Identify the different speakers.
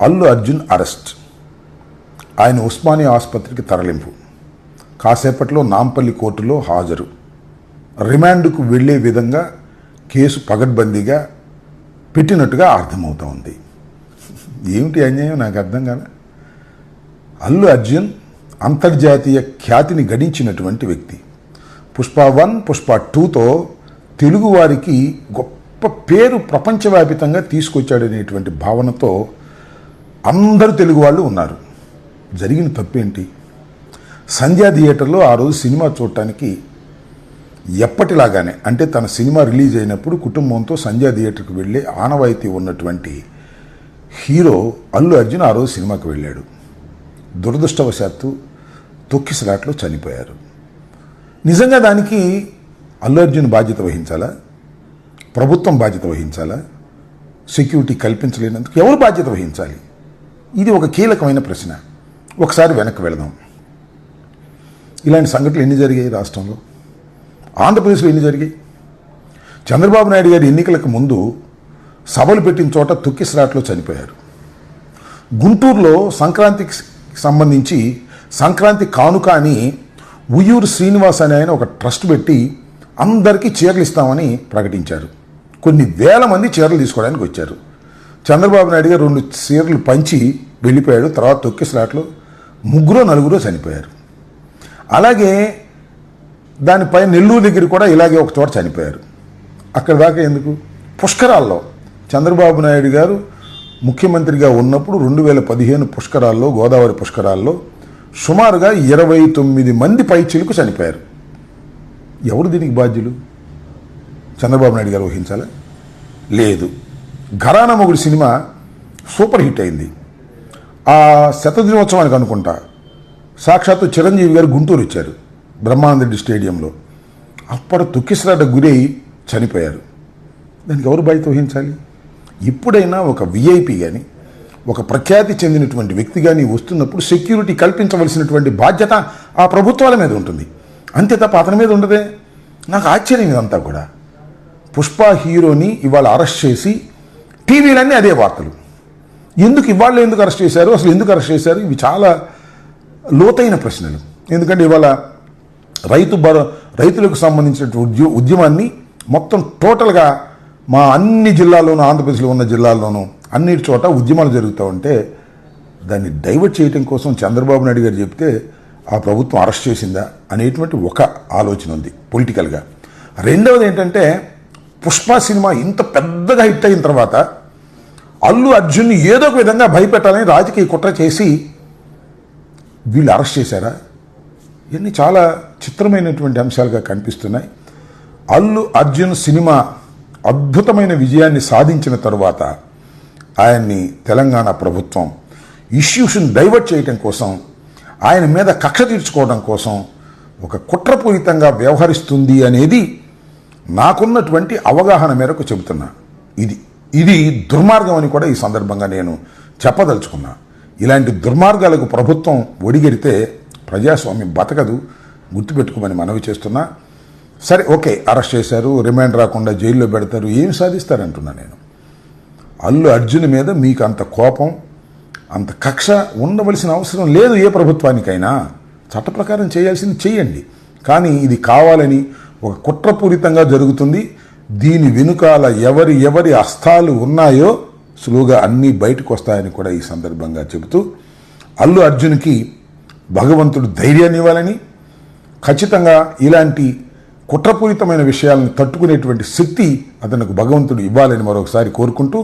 Speaker 1: Allu Arjun arrest, ఆయన ఉస్మానియా ఆసుపత్రికి తరలింపు, కాసేపట్లో నాంపల్లి కోర్టులో హాజరు, రిమాండ్కు వెళ్లే విధంగా కేసు పగడ్బందీగా పెట్టినట్టుగా అర్థమవుతా ఉంది. ఏమిటి అన్యాయం నాకు అర్థం కాలే. అల్లు అర్జున్ అంతర్జాతీయ ఖ్యాతిని గడించినటువంటి వ్యక్తి. పుష్ప 1, పుష్ప 2తో తెలుగువారికి గొప్ప పేరు ప్రపంచవ్యాపితంగా తీసుకొచ్చాడనేటువంటి భావనతో అందరూ తెలుగు వాళ్ళు ఉన్నారు. జరిగిన తప్పేంటి? సంధ్యా థియేటర్లో ఆ రోజు సినిమా చూడటానికి ఎప్పటిలాగానే, అంటే తన సినిమా రిలీజ్ అయినప్పుడు కుటుంబంతో సంధ్యా థియేటర్కి వెళ్ళే ఆనవాయితీ ఉన్నటువంటి హీరో అల్లు అర్జున్ ఆ రోజు సినిమాకి వెళ్ళాడు. దురదృష్టవశాత్తు తొక్కిసలాట్లో చనిపోయారు. నిజంగా దానికి అల్లు అర్జున్ బాధ్యత వహించాలా? ప్రభుత్వం బాధ్యత వహించాలా? సెక్యూరిటీ కల్పించలేనందుకు ఎవరు బాధ్యత వహించాలి? ఇది ఒక కీలకమైన ప్రశ్న. ఒకసారి వెనక్కి వెళదాం. ఇలాంటి సంఘటనలు ఎన్ని జరిగాయి రాష్ట్రంలో? ఆంధ్రప్రదేశ్లో ఎన్ని జరిగాయి? చంద్రబాబు నాయుడు గారి ఎన్నికలకు ముందు సభలు పెట్టిన చోట తొక్కిసలాట్లో చనిపోయారు. గుంటూరులో సంక్రాంతికి సంబంధించి సంక్రాంతి కానుక అని ఉయ్యూరు శ్రీనివాస్ అనే ఆయన ఒక ట్రస్ట్ పెట్టి అందరికీ చీరలు ఇస్తామని ప్రకటించారు. కొన్ని వేల మంది చీరలు తీసుకోవడానికి వచ్చారు. చంద్రబాబు నాయుడు గారు 2 చీరలు పంచి వెళ్ళిపోయాడు. తర్వాత తొక్కిసలాట్లో 3-4 చనిపోయారు. అలాగే దానిపై నెల్లూరు దగ్గర కూడా ఇలాగే ఒక చోట చనిపోయారు. అక్కడ దాకా ఎందుకు? పుష్కరాల్లో చంద్రబాబు నాయుడు గారు ముఖ్యమంత్రిగా ఉన్నప్పుడు 2015 పుష్కరాల్లో, గోదావరి పుష్కరాల్లో సుమారుగా 29 మంది పైచిలకు చనిపోయారు. ఎవరు దీనికి బాధ్యులు? చంద్రబాబు నాయుడు గారు వహించాలా? లేదు. ఘరానా మొగుడు సినిమా సూపర్ హిట్ అయింది. ఆ శతదినోత్సవానికి అనుకుంటా సాక్షాత్తు చిరంజీవి గారు గుంటూరు వచ్చారు, బ్రహ్మానందరెడ్డి స్టేడియంలో. అప్పుడు తొక్కిసలాట గురై చనిపోయారు. దానికి ఎవరు బాధ్యత వహించాలి? ఎప్పుడైనా ఒక విఐపి కానీ, ఒక ప్రఖ్యాతి చెందినటువంటి వ్యక్తి కానీ వస్తున్నప్పుడు సెక్యూరిటీ కల్పించవలసినటువంటి బాధ్యత ఆ ప్రభుత్వాల మీద ఉంటుంది. అంతే తప్ప అతని మీద ఉండదే. నాకు ఆశ్చర్యం ఇదంతా కూడా. పుష్ప హీరోని ఇవాళ అరెస్ట్ చేసి టీవీలన్నీ అదే వార్తలు. ఎందుకు అరెస్ట్ చేశారు? అసలు ఎందుకు అరెస్ట్ చేశారు? ఇవి చాలా లోతైన ప్రశ్నలు. ఎందుకంటే ఇవాళ రైతులకు సంబంధించినటువంటి ఉద్యమాన్ని మొత్తం టోటల్గా మా అన్ని జిల్లాల్లోనూ, ఆంధ్రప్రదేశ్లో ఉన్న జిల్లాల్లోనూ అన్నిటి చోట ఉద్యమాలు జరుగుతూ ఉంటే దాన్ని డైవర్ట్ చేయడం కోసం చంద్రబాబు నాయుడు గారు చెప్తే ఆ ప్రభుత్వం అరెస్ట్ చేసిందా అనేటువంటి ఒక ఆలోచన ఉంది పొలిటికల్గా. రెండవది ఏంటంటే, పుష్ప సినిమా ఇంత పెద్దగా హిట్ అయిన తర్వాత అల్లు అర్జున్ని ఏదో ఒక విధంగా భయపెట్టాలని రాజకీయ కుట్ర చేసి వీళ్ళు అరెస్ట్ చేశారా? ఇవన్నీ చాలా చిత్రమైనటువంటి అంశాలుగా కనిపిస్తున్నాయి. అల్లు అర్జున్ సినిమా అద్భుతమైన విజయాన్ని సాధించిన తరువాత ఆయన్ని తెలంగాణ ప్రభుత్వం ఇష్యూస్ని డైవర్ట్ చేయడం కోసం, ఆయన మీద కక్ష తీర్చుకోవడం కోసం ఒక కుట్రపూరితంగా వ్యవహరిస్తుంది అనేది నాకున్నటువంటి అవగాహన మేరకు చెబుతున్నా. ఇది దుర్మార్గం అని కూడా ఈ సందర్భంగా నేను చెప్పదలుచుకున్నా. ఇలాంటి దుర్మార్గాలకు ప్రభుత్వం ఒడిగెడితే ప్రజాస్వామ్యం బతకదు, గుర్తుపెట్టుకోమని మనవి చేస్తున్నా. సరే, ఓకే, అరెస్ట్ చేశారు, రిమాండ్ రాకుండా జైల్లో పెడతారు, ఏం సాధిస్తారంటున్నా నేను. అల్లు అర్జున్ మీద మీకు అంత కోపం, అంత కక్ష ఉండవలసిన అవసరం లేదు. ఏ ప్రభుత్వానికైనా చట్ట ప్రకారం చేయాల్సింది చేయండి. కానీ ఇది కావాలని ఒక కుట్రపూరితంగా జరుగుతుంది. దీని వెనుకాల ఎవరి హస్తాలు ఉన్నాయో సులువుగా అన్నీ బయటకు వస్తాయని కూడా ఈ సందర్భంగా చెబుతూ, అల్లు అర్జున్కి భగవంతుడు ధైర్యాన్ని ఇవ్వాలని, ఖచ్చితంగా ఇలాంటి కుట్రపూరితమైన విషయాలను తట్టుకునేటువంటి శక్తి అతనికి భగవంతుడు ఇవ్వాలని మరొకసారి కోరుకుంటూ